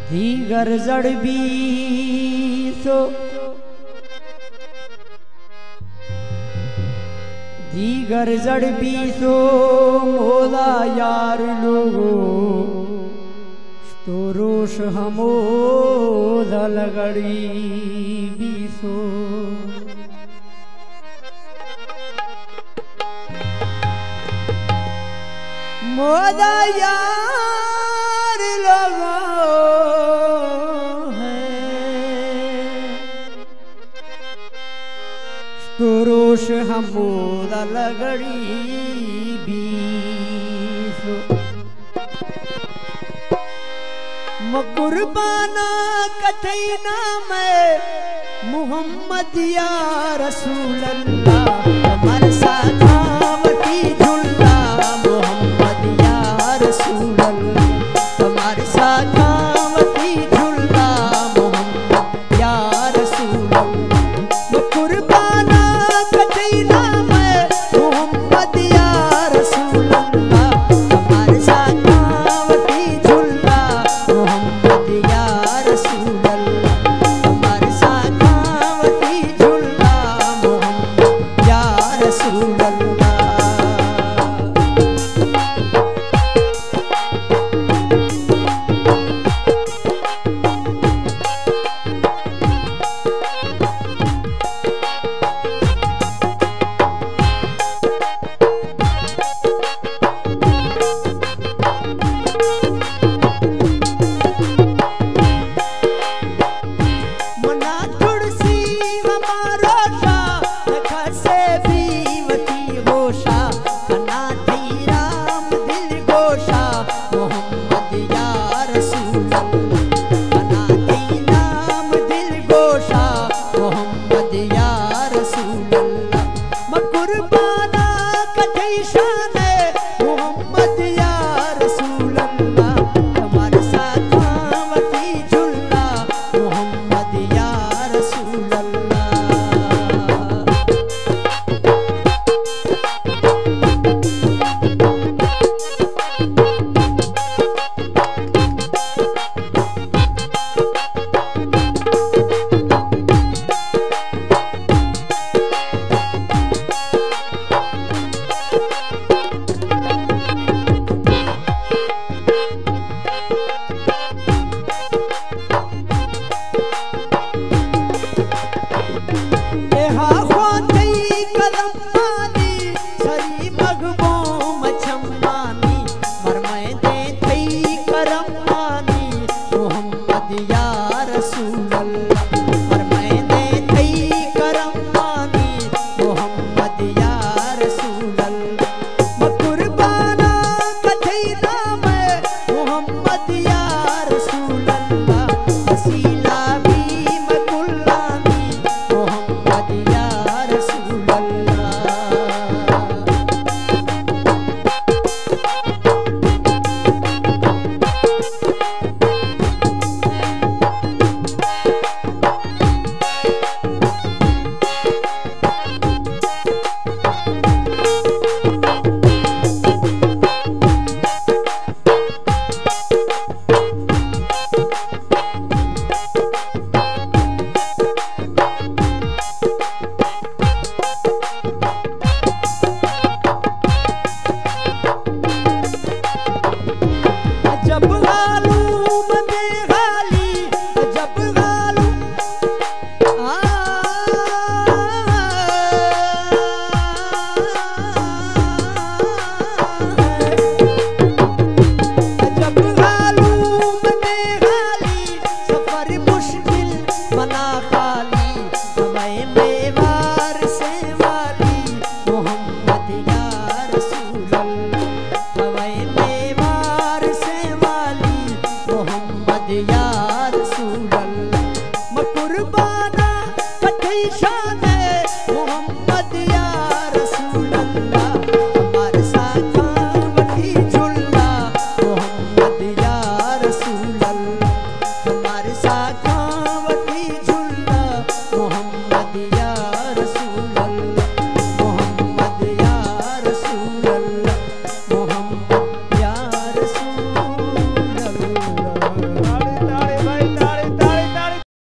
दीगर जड़ भी सो दीगर जड़ भी सो मोला यार लोगो तो रोष हमो लगड़ी भी सो मोदा यार लोगो तो रोष हमोदा लगड़ी बीसो मकुर्बाना कथैना में मुहम्मद या रसूल अल्लाह हमारे साथावती झुल्ला मुहम्मद या रसूल अल्लाह हमारे साथावती झुल्ला मुहम्मद या रसूल अल्लाह मकुर्बाना कथैना में मुहम्मद या रसूल अल्लाह हमारे साथावती झुल्ला मुहम्मद या रसूल अल्लाह हमारे साथावती झुल्ला मुहम्मद या रसूल अल्लाह।